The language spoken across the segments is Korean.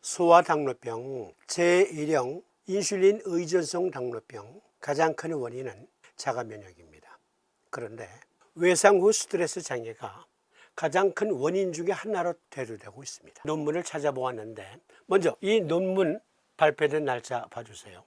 소아당뇨병 제1형 인슐린 의존성 당뇨병 가장 큰 원인은 자가면역입니다. 그런데 외상 후 스트레스 장애가 가장 큰 원인 중에 하나로 대두되고 있습니다. 논문을 찾아보았는데 먼저 이 논문 발표된 날짜 봐주세요.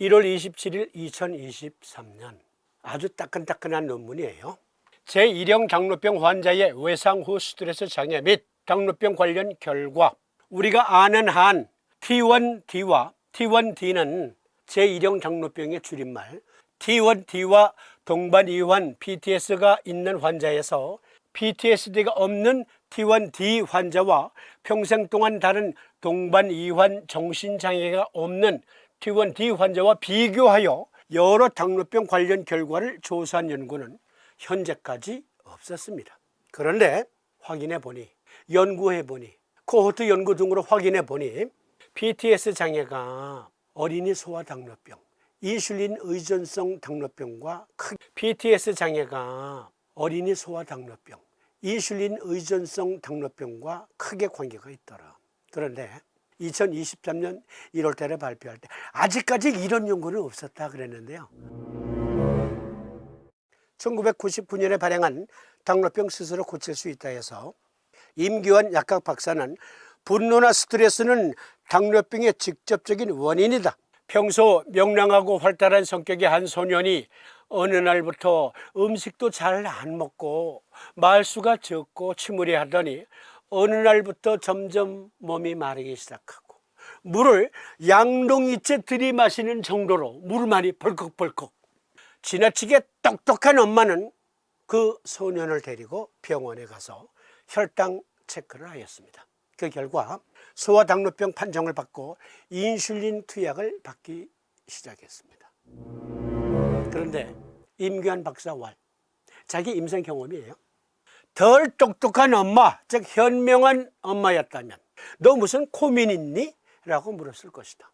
1월 27일 2023년 아주 따끈따끈한 논문이에요. 제1형 당뇨병 환자의 외상 후 스트레스 장애 및 당뇨병 관련 결과. 우리가 아는 한 T1D와 T1D는 제1형 당뇨병의 줄임말, T1D와 동반 이환 PTS가 있는 환자에서 PTSD가 없는 T1D 환자와 평생 동안 다른 동반 이환 정신장애가 없는 T1D 환자와 비교하여 여러 당뇨병 관련 결과를 조사한 연구는 현재까지 없었습니다. 그런데 확인해 보니, 연구해 보니, 코호트 연구 등으로 확인해 보니 PTS 장애가 어린이 소아당뇨병, 인슐린 의존성 당뇨병과 PTS 장애가 어린이 소아당뇨병, 인슐린 의존성 당뇨병과 크게 관계가 있더라. 그런데 2023년 1월 달에 발표할 때 아직까지 이런 연구는 없었다 그랬는데요. 1999년에 발행한 당뇨병 스스로 고칠 수 있다 해서 임규환 약학 박사는 분노나 스트레스는 당뇨병의 직접적인 원인이다. 평소 명랑하고 활달한 성격의 한 소년이 어느 날부터 음식도 잘 안 먹고 말수가 적고 침울해하더니 어느 날부터 점점 몸이 마르기 시작하고 물을 양동이째 들이마시는 정도로 물을 많이 벌컥벌컥. 지나치게 똑똑한 엄마는 그 소년을 데리고 병원에 가서 혈당 체크를 하였습니다. 그 결과 소아당뇨병 판정을 받고 인슐린 투약을 받기 시작했습니다. 그런데 임규환 박사 왈, 자기 임상 경험이에요. 덜 똑똑한 엄마, 즉 현명한 엄마였다면 너 무슨 고민 있니? 라고 물었을 것이다.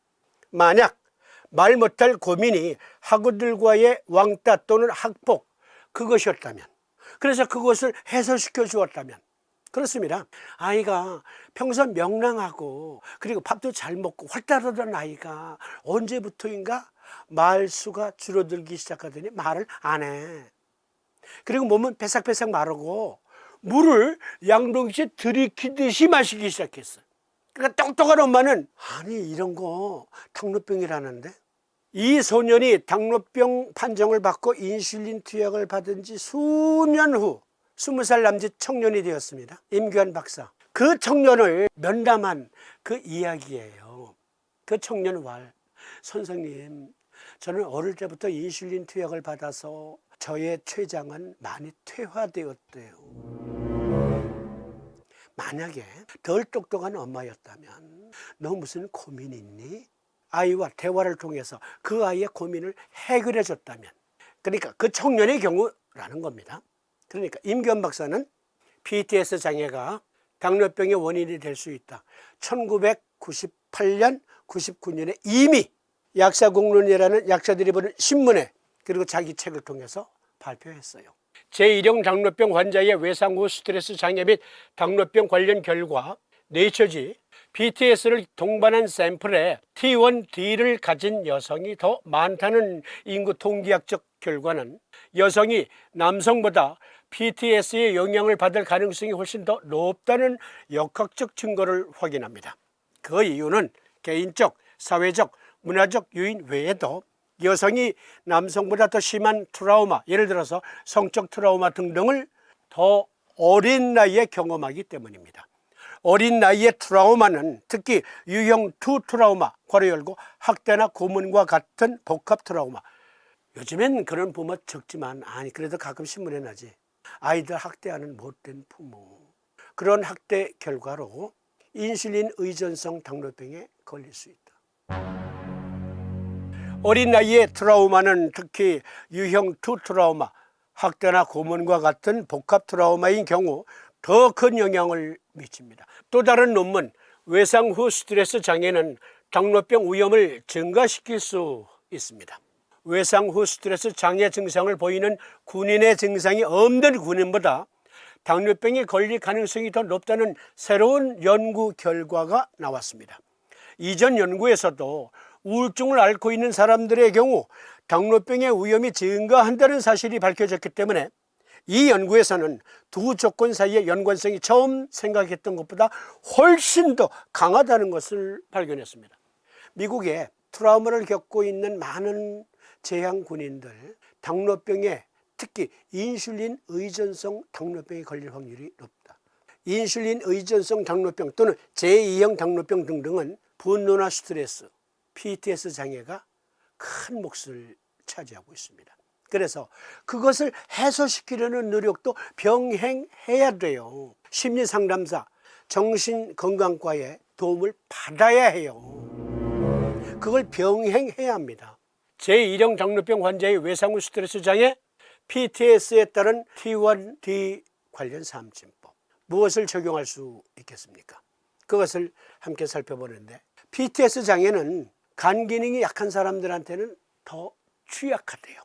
만약 말 못할 고민이 학우들과의 왕따 또는 학폭, 그것이었다면, 그래서 그것을 해소시켜 주었다면, 그렇습니다. 아이가 평소 명랑하고 그리고 밥도 잘 먹고 활달하던 아이가 언제부터인가 말수가 줄어들기 시작하더니 말을 안 해. 그리고 몸은 배삭배삭 마르고 물을 양동이째 들이키듯이 마시기 시작했어. 그러니까 똑똑한 엄마는 아니 이런 거 당뇨병이라는데. 이 소년이 당뇨병 판정을 받고 인슐린 투약을 받은 지 수년 후 20살 남짓 청년이 되었습니다. 임규환 박사. 그 청년을 면담한 그 이야기예요. 그 청년 왈, 선생님, 저는 어릴 때부터 인슐린 투약을 받아서 저의 췌장은 많이 퇴화되었대요. 만약에 덜 똑똑한 엄마였다면 너 무슨 고민 있니? 아이와 대화를 통해서 그 아이의 고민을 해결해 줬다면, 그러니까 그 청년의 경우라는 겁니다. 그러니까 임규환 박사는 PTS 장애가 당뇨병의 원인이 될 수 있다. 1998년, 99년에 이미 약사공론이라는 약사들이 보는 신문에 그리고 자기 책을 통해서 발표했어요. 제1형 당뇨병 환자의 외상 후 스트레스 장애 및 당뇨병 관련 결과 네이처지 PTS를 동반한 샘플에 T1D를 가진 여성이 더 많다는 인구 통계학적 결과는 여성이 남성보다 PTS의 영향을 받을 가능성이 훨씬 더 높다는 역학적 증거를 확인합니다. 그 이유는 개인적, 사회적, 문화적 요인 외에도 여성이 남성보다 더 심한 트라우마, 예를 들어서 성적 트라우마 등등을 더 어린 나이에 경험하기 때문입니다. 어린 나이의 트라우마는 특히 유형 2 트라우마, 괄호 열고 학대나 고문과 같은 복합 트라우마. 요즘엔 그런 부모 적지만 아니 그래도 가끔 신문에 나지. 아이들 학대하는 못된 부모. 그런 학대 결과로 인슐린 의존성 당뇨병에 걸릴 수 있다. 어린 나이의 트라우마는 특히 유형 2 트라우마, 학대나 고문과 같은 복합 트라우마인 경우 더 큰 영향을 미칩니다. 또 다른 논문, 외상 후 스트레스 장애는 당뇨병 위험을 증가시킬 수 있습니다. 외상 후 스트레스 장애 증상을 보이는 군인의 증상이 없는 군인보다 당뇨병에 걸릴 가능성이 더 높다는 새로운 연구 결과가 나왔습니다. 이전 연구에서도 우울증을 앓고 있는 사람들의 경우 당뇨병의 위험이 증가한다는 사실이 밝혀졌기 때문에 이 연구에서는 두 조건 사이의 연관성이 처음 생각했던 것보다 훨씬 더 강하다는 것을 발견했습니다. 미국에 트라우마를 겪고 있는 많은 재향 군인들, 당뇨병에 특히 인슐린 의존성 당뇨병에 걸릴 확률이 높다. 인슐린 의존성 당뇨병 또는 제2형 당뇨병 등등은 분노나 스트레스, PTS 장애가 큰 몫을 차지하고 있습니다. 그래서 그것을 해소시키려는 노력도 병행해야 돼요. 심리상담사, 정신건강과의 도움을 받아야 해요. 그걸 병행해야 합니다. 제1형 당뇨병 환자의 외상후 스트레스 장애, PTS에 따른 T1D 관련 삼진법, 무엇을 적용할 수 있겠습니까? 그것을 함께 살펴보는데, PTS 장애는 간 기능이 약한 사람들한테는 더 취약하대요.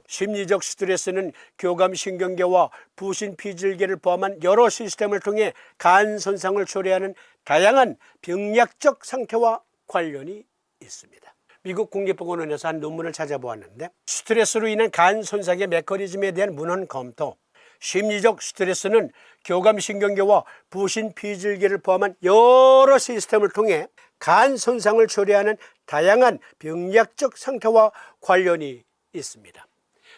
심리적 스트레스는 교감신경계와 부신피질계를 포함한 여러 시스템을 통해 간 손상을 초래하는 다양한 병약적 상태와 관련이 있습니다. 미국 국립보건원에서 한 논문을 찾아보았는데, 스트레스로 인한 간 손상의 메커니즘에 대한 문헌 검토, 심리적 스트레스는 교감신경계와 부신피질계를 포함한 여러 시스템을 통해 간 손상을 초래하는 다양한 병약적 상태와 관련이 있습니다.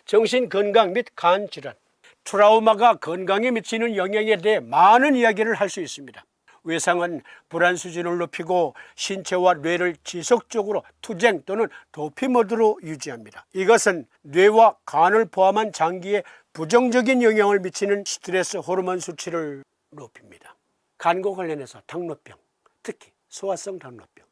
정신건강 및 간질환, 트라우마가 건강에 미치는 영향에 대해 많은 이야기를 할 수 있습니다. 외상은 불안 수준을 높이고 신체와 뇌를 지속적으로 투쟁 또는 도피 모드로 유지합니다. 이것은 뇌와 간을 포함한 장기에 부정적인 영향을 미치는 스트레스 호르몬 수치를 높입니다. 간과 관련해서 당뇨병, 특히 소화성 당뇨병,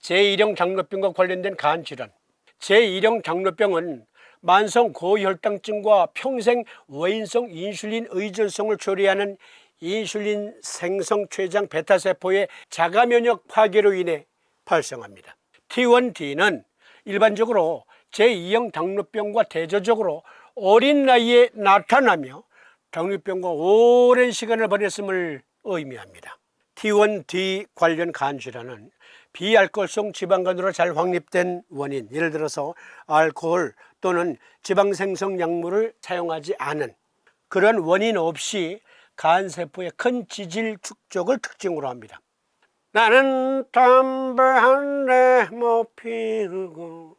제1형 당뇨병과 관련된 간질환, 제1형 당뇨병은 만성 고혈당증과 평생 원인성 인슐린 의존성을 초래하는 인슐린 생성 췌장 베타세포의 자가면역 파괴로 인해 발생합니다. T1D는 일반적으로 제2형 당뇨병과 대조적으로 어린 나이에 나타나며 당뇨병과 오랜 시간을 보냈음을 의미합니다. T1D 관련 간질환은 비알코올성 지방간으로 잘 확립된 원인, 예를 들어서 알코올 또는 지방생성 약물을 사용하지 않은 그런 원인 없이 간세포의 큰 지질 축적을 특징으로 합니다. 나는 담배 한 대 못 피우고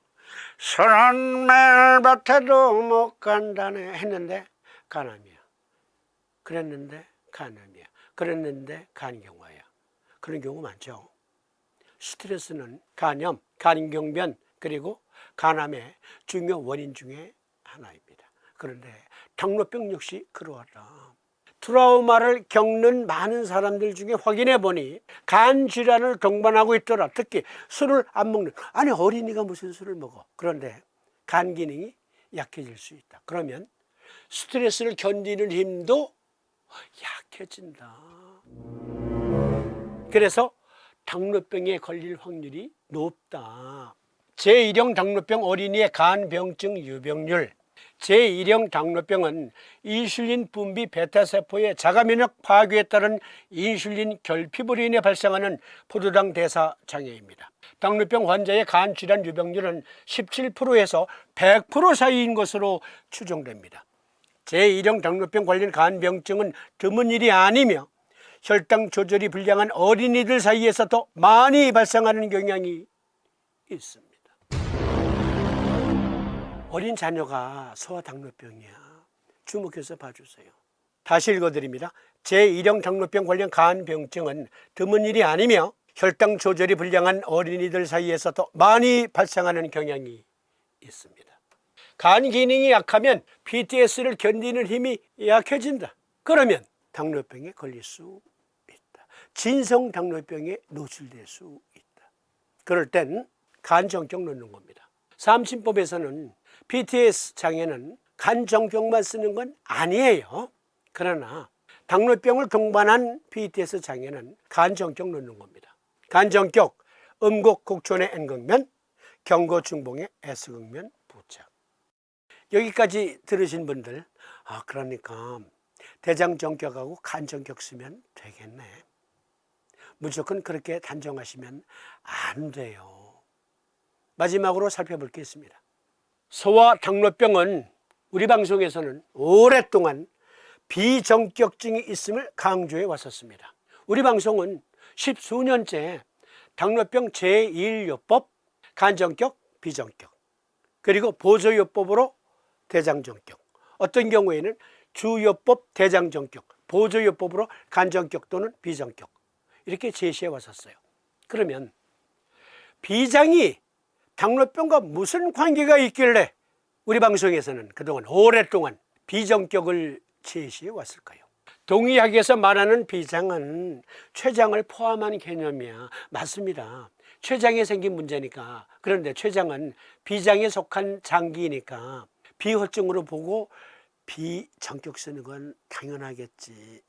선한 멜밭에도 못 간다네 했는데 간암이야. 그랬는데 간암이야. 그랬는데 간경화야. 그런 경우 많죠. 스트레스는 간염, 간경변 그리고 간암의 중요 원인 중에 하나입니다. 그런데 당뇨병 역시 그러하다. 트라우마를 겪는 많은 사람들 중에 확인해 보니 간 질환을 동반하고 있더라. 특히 술을 안 먹는, 아니 어린이가 무슨 술을 먹어. 그런데 간 기능이 약해질 수 있다. 그러면 스트레스를 견디는 힘도 약해진다. 그래서 당뇨병에 걸릴 확률이 높다. 제1형 당뇨병 어린이의 간병증 유병률. 제1형 당뇨병은 인슐린 분비 베타세포의 자가면역 파괴에 따른 인슐린 결핍으로 인해 발생하는 포도당 대사 장애입니다. 당뇨병 환자의 간질환 유병률은 17%에서 100% 사이인 것으로 추정됩니다. 제1형 당뇨병 관련 간병증은 드문 일이 아니며 혈당 조절이 불량한 어린이들 사이에서 더 많이 발생하는 경향이 있습니다. 어린 자녀가 소아당뇨병이야. 주목해서 봐주세요. 다시 읽어드립니다. 제1형 당뇨병 관련 간병증은 드문 일이 아니며 혈당 조절이 불량한 어린이들 사이에서 더 많이 발생하는 경향이 있습니다. 간 기능이 약하면 PTS를 견디는 힘이 약해진다. 그러면 당뇨병에 걸릴 수 있다. 진성 당뇨병에 노출될 수 있다. 그럴 땐 간정격 넣는 겁니다. 삼진법에서는 PTS 장애는 간정격만 쓰는 건 아니에요. 그러나 당뇨병을 동반한 PTS 장애는 간정격 넣는 겁니다. 간정격, 음곡 곡촌의 N극면, 경고중봉의 S극면 부착. 여기까지 들으신 분들, 그러니까 대장정격하고 간정격 쓰면 되겠네. 무조건 그렇게 단정하시면 안 돼요. 마지막으로 살펴볼 게 있습니다. 소아 당뇨병은 우리 방송에서는 오랫동안 비전격증이 있음을 강조해 왔었습니다. 우리 방송은 십수년째 당뇨병 제1요법, 간전격, 비전격, 그리고 보조요법으로 대장전격, 어떤 경우에는 주요법 대장전격, 보조요법으로 간전격 또는 비전격 이렇게 제시해 왔었어요. 그러면 비장이 당뇨병과 무슨 관계가 있길래 우리 방송에서는 그동안 오랫동안 비전격을 제시해 왔을까요? 동의학에서 말하는 비장은 췌장을 포함한 개념이야. 맞습니다. 췌장에 생긴 문제니까. 그런데 췌장은 비장에 속한 장기이니까 비호증으로 보고 비전격 쓰는 건 당연하겠지.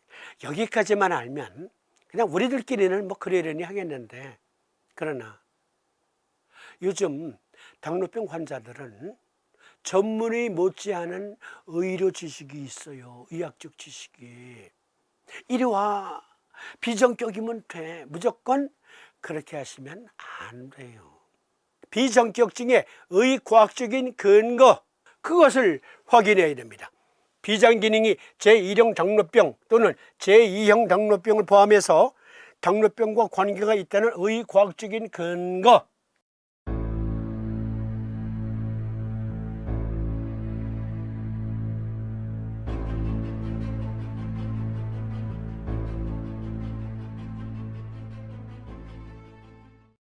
여기까지만 알면 그냥 우리들끼리는 뭐 그러려니 하겠는데, 그러나 요즘 당뇨병 환자들은 전문의 못지않은 의료 지식이 있어요. 의학적 지식이. 이리 와. 비전격이면 돼. 무조건 그렇게 하시면 안 돼요. 비전격증의 의과학적인 근거, 그것을 확인해야 됩니다. 비장기능이 제1형 당뇨병 또는 제2형 당뇨병을 포함해서 당뇨병과 관계가 있다는 의과학적인 근거,